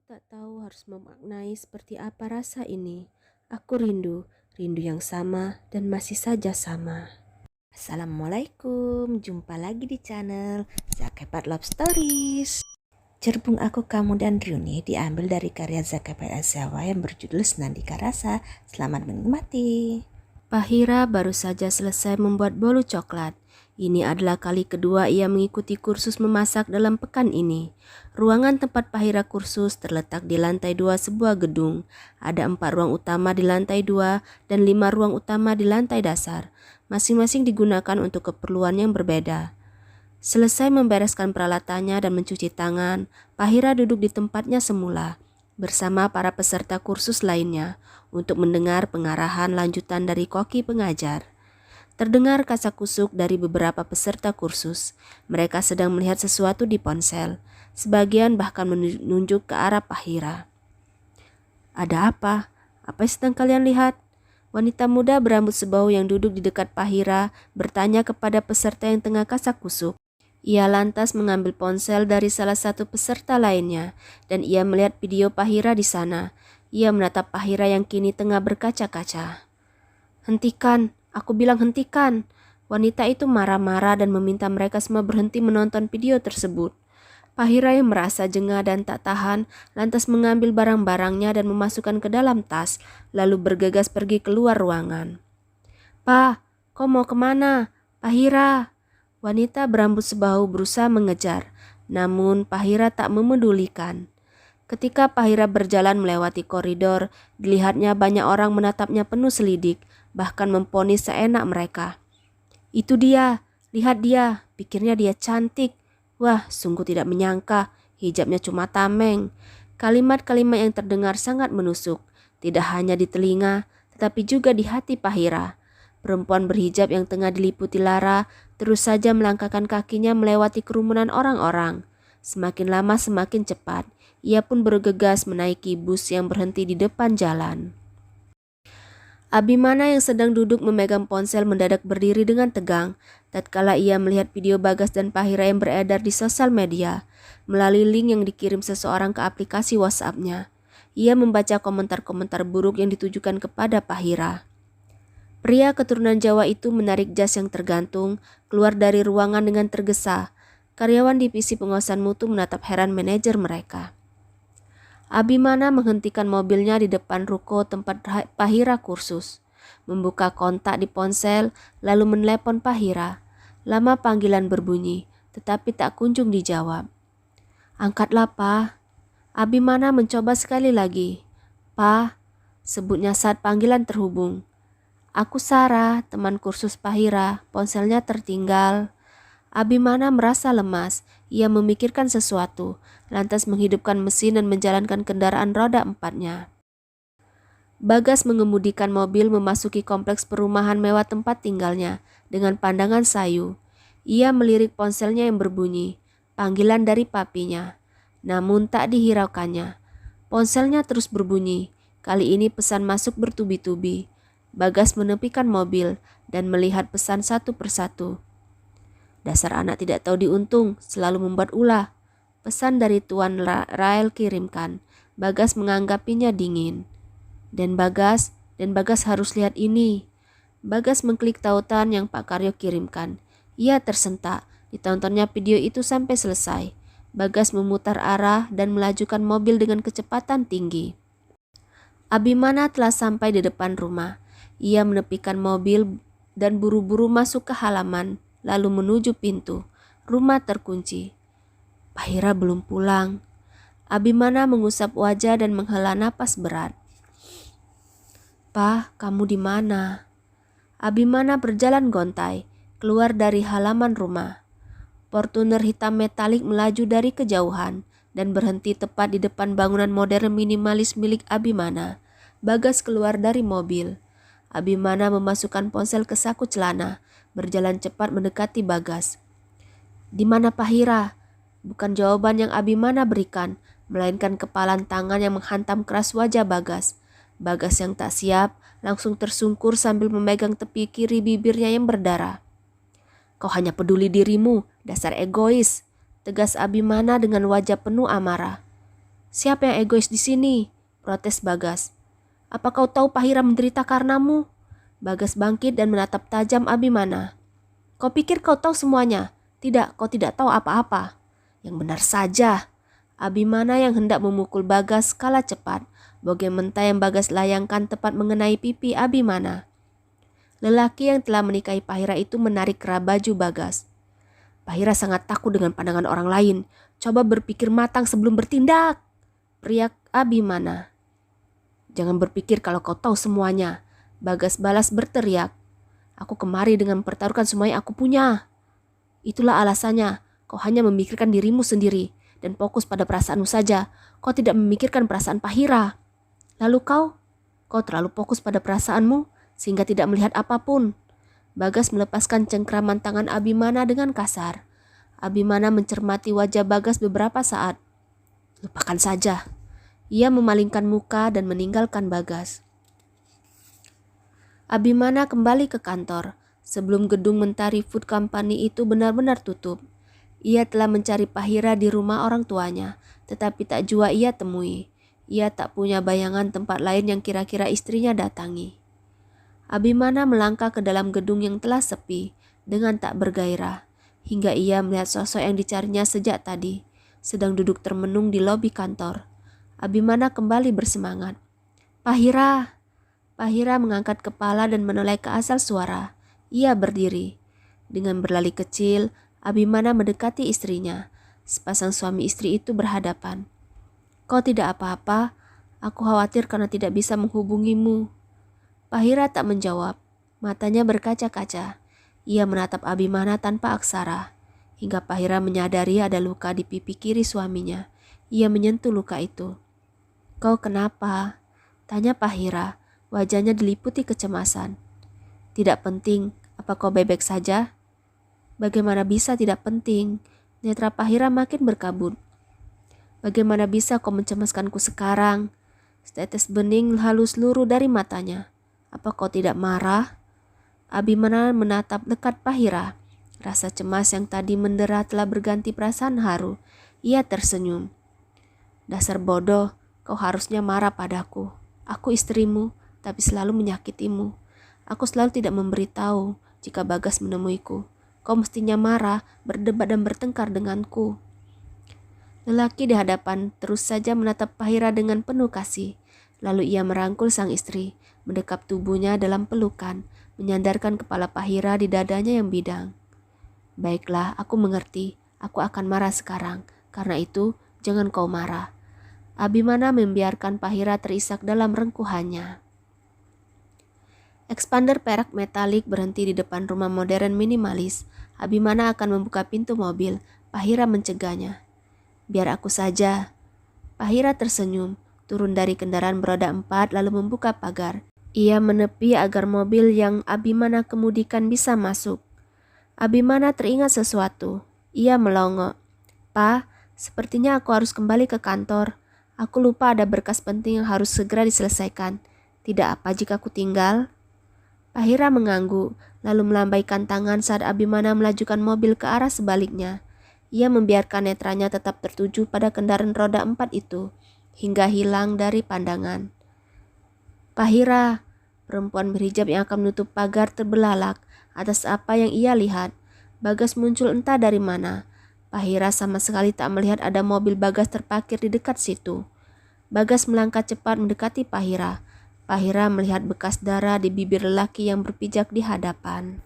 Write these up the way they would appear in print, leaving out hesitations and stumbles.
tak tahu harus memaknai seperti apa rasa ini. Aku rindu yang sama dan masih saja sama. Assalamualaikum, jumpa lagi di channel Zakapat Love Stories. Cerbung Aku, Kamu, dan Ryuni diambil dari karya Zakapat Azawa yang berjudul Senandika Rasa. Selamat menikmati. Pahira baru saja selesai membuat bolu coklat. Ini adalah kali kedua ia mengikuti kursus memasak dalam pekan ini. Ruangan tempat Pahira kursus terletak di lantai 2 sebuah gedung. Ada 4 ruang utama di lantai 2 dan 5 ruang utama di lantai dasar. Masing-masing digunakan untuk keperluan yang berbeda. Selesai membereskan peralatannya dan mencuci tangan, Pahira duduk di tempatnya semula bersama para peserta kursus lainnya untuk mendengar pengarahan lanjutan dari koki pengajar. Terdengar kasak-kusuk dari beberapa peserta kursus. Mereka sedang melihat sesuatu di ponsel. Sebagian bahkan menunjuk ke arah Pahira. Ada apa? Apa yang sedang kalian lihat? Wanita muda berambut sebau yang duduk di dekat Pahira bertanya kepada peserta yang tengah kasak-kusuk. Ia lantas mengambil ponsel dari salah satu peserta lainnya dan ia melihat video Pahira di sana. Ia menatap Pahira yang kini tengah berkaca-kaca. Hentikan, aku bilang hentikan. Wanita itu marah-marah dan meminta mereka semua berhenti menonton video tersebut. Pahira yang merasa jengah dan tak tahan lantas mengambil barang-barangnya dan memasukkan ke dalam tas, lalu bergegas pergi keluar ruangan. "Pa, kau mau kemana? Pahira!" Wanita berambut sebau berusaha mengejar, namun Pahira tak memedulikan. Ketika Pahira berjalan melewati koridor, dilihatnya banyak orang menatapnya penuh selidik, bahkan memponis seenak mereka. "Itu dia, lihat dia, pikirnya dia cantik. Wah, sungguh tidak menyangka, hijabnya cuma tameng." Kalimat-kalimat yang terdengar sangat menusuk, tidak hanya di telinga, tetapi juga di hati Pahira. Perempuan berhijab yang tengah diliputi lara terus saja melangkahkan kakinya melewati kerumunan orang-orang. Semakin lama semakin cepat. Ia pun bergegas menaiki bus yang berhenti di depan jalan. Abimana yang sedang duduk memegang ponsel mendadak berdiri dengan tegang tatkala ia melihat video Bagas dan Pahira yang beredar di sosial media melalui link yang dikirim seseorang ke aplikasi WhatsApp-nya. Ia membaca komentar-komentar buruk yang ditujukan kepada Pahira. Pria keturunan Jawa itu menarik jas yang tergantung keluar dari ruangan dengan tergesa. Karyawan divisi pengawasan mutu menatap heran manajer mereka. Abimana menghentikan mobilnya di depan ruko tempat Pahira kursus, membuka kontak di ponsel lalu menelepon Pahira. Lama panggilan berbunyi, tetapi tak kunjung dijawab. "Angkatlah, Pa." Abimana mencoba sekali lagi. "Pa," sebutnya saat panggilan terhubung. "Aku Sarah, teman kursus Pahira, ponselnya tertinggal." Abimana merasa lemas. Ia memikirkan sesuatu, lantas menghidupkan mesin dan menjalankan kendaraan roda 4-nya. Bagas mengemudikan mobil memasuki kompleks perumahan mewah tempat tinggalnya dengan pandangan sayu. Ia melirik ponselnya yang berbunyi, panggilan dari papinya. Namun tak dihiraukannya. Ponselnya terus berbunyi, kali ini pesan masuk bertubi-tubi. Bagas menepikan mobil dan melihat pesan satu persatu. "Dasar anak tidak tahu diuntung, selalu membuat ulah." Pesan dari Tuan Rael kirimkan. Bagas menanggapinya dingin. Dan Bagas harus lihat ini." Bagas mengklik tautan yang Pak Karyo kirimkan. Ia tersentak, ditontonnya video itu sampai selesai. Bagas memutar arah dan melajukan mobil dengan kecepatan tinggi. Abimana telah sampai di depan rumah. Ia menepikan mobil dan buru-buru masuk ke halaman, lalu menuju pintu. Rumah terkunci. Pahira belum pulang. Abimana mengusap wajah dan menghela napas berat. "Pa, kamu di mana?" Abimana berjalan gontai, keluar dari halaman rumah. Fortuner hitam metalik melaju dari kejauhan dan berhenti tepat di depan bangunan modern minimalis milik Abimana. Bagas keluar dari mobil. Abimana memasukkan ponsel ke saku celana, berjalan cepat mendekati Bagas. "Di mana Pahira?" Bukan jawaban yang Abimana berikan, melainkan kepalan tangan yang menghantam keras wajah Bagas. Bagas yang tak siap langsung tersungkur sambil memegang tepi kiri bibirnya yang berdarah. "Kau hanya peduli dirimu, dasar egois," tegas Abimana dengan wajah penuh amarah. Siapa yang egois di sini? Protes Bagas. Apa kau tahu Pahira menderita karenamu? Bagas bangkit dan menatap tajam Abimana. Kau pikir kau tahu semuanya? Tidak, kau tidak tahu apa-apa. Yang benar saja. Abimana yang hendak memukul Bagas kalah cepat. Bogem mentah yang Bagas layangkan tepat mengenai pipi Abimana. Lelaki yang telah menikahi Pahira itu menarik kerah baju Bagas. Pahira sangat takut dengan pandangan orang lain. Coba berpikir matang sebelum bertindak, teriak Abimana. Jangan berpikir kalau kau tahu semuanya, Bagas balas berteriak. Aku kemari dengan mempertaruhkan semua yang aku punya. Itulah alasannya, kau hanya memikirkan dirimu sendiri dan fokus pada perasaanmu saja. Kau tidak memikirkan perasaan Pahira. Lalu kau terlalu fokus pada perasaanmu sehingga tidak melihat apapun. Bagas melepaskan cengkraman tangan Abimana dengan kasar. Abimana mencermati wajah Bagas beberapa saat. Lupakan saja. Ia memalingkan muka dan meninggalkan Bagas. Abimana kembali ke kantor. Sebelum gedung Mentari Food Company itu benar-benar tutup. Ia telah mencari Pahira di rumah orang tuanya, tetapi tak jua ia temui. Ia tak punya bayangan tempat lain yang kira-kira istrinya datangi. Abimana melangkah ke dalam gedung yang telah sepi dengan tak bergairah, hingga ia melihat sosok yang dicarinya sejak tadi, sedang duduk termenung di lobi kantor. Abimana kembali bersemangat. Pahira! Pahira mengangkat kepala dan menoleh ke asal suara. Ia berdiri. Dengan berlari kecil, Abimana mendekati istrinya. Sepasang suami istri itu berhadapan. Kau tidak apa-apa? Aku khawatir karena tidak bisa menghubungimu. Pahira tak menjawab. Matanya berkaca-kaca. Ia menatap Abimana tanpa aksara. Hingga Pahira menyadari ada luka di pipi kiri suaminya. Ia menyentuh luka itu. Kau kenapa? Tanya Pahira. Wajahnya diliputi kecemasan. Tidak penting. Apa kau bebek saja? Bagaimana bisa tidak penting? Netra Pahira makin berkabut. Bagaimana bisa kau mencemaskanku sekarang? Setetes bening halus luruh dari matanya. Apa kau tidak marah? Abimana menatap dekat Pahira. Rasa cemas yang tadi mendera telah berganti perasaan haru. Ia tersenyum. Dasar bodoh, kau harusnya marah padaku. Aku istrimu, tapi selalu menyakitimu. Aku selalu tidak memberitahu jika Bagas menemuiku. Kau mestinya marah, berdebat dan bertengkar denganku. Lelaki di hadapan terus saja menatap Pahira dengan penuh kasih. Lalu ia merangkul sang istri, mendekap tubuhnya dalam pelukan, menyandarkan kepala Pahira di dadanya yang bidang. Baiklah, aku mengerti. Aku akan marah sekarang. Karena itu, jangan kau marah. Abimana membiarkan Pahira terisak dalam rengkuhannya. Expander perak metalik berhenti di depan rumah modern minimalis. Abimana akan membuka pintu mobil. Pahira mencegahnya. Biar aku saja. Pahira tersenyum. Turun dari kendaraan beroda 4 lalu membuka pagar. Ia menepi agar mobil yang Abimana kemudikan bisa masuk. Abimana teringat sesuatu. Ia melongo. Pa, sepertinya aku harus kembali ke kantor. Aku lupa ada berkas penting yang harus segera diselesaikan. Tidak apa jika aku tinggal? Pahira mengangguk, lalu melambaikan tangan saat Abimana melajukan mobil ke arah sebaliknya. Ia membiarkan netranya tetap tertuju pada kendaraan roda 4 itu, hingga hilang dari pandangan. Pahira, perempuan berhijab yang akan menutup pagar terbelalak atas apa yang ia lihat. Bagas muncul entah dari mana. Pahira sama sekali tak melihat ada mobil Bagas terparkir di dekat situ. Bagas melangkah cepat mendekati Pahira. Pahira melihat bekas darah di bibir lelaki yang berpijak di hadapan.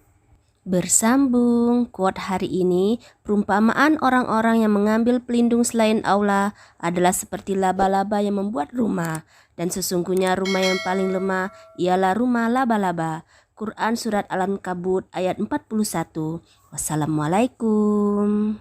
Bersambung, quote hari ini, perumpamaan orang-orang yang mengambil pelindung selain Allah adalah seperti laba-laba yang membuat rumah, dan sesungguhnya rumah yang paling lemah ialah rumah laba-laba. Quran Surat Al-Ankabut ayat 41. Wassalamualaikum.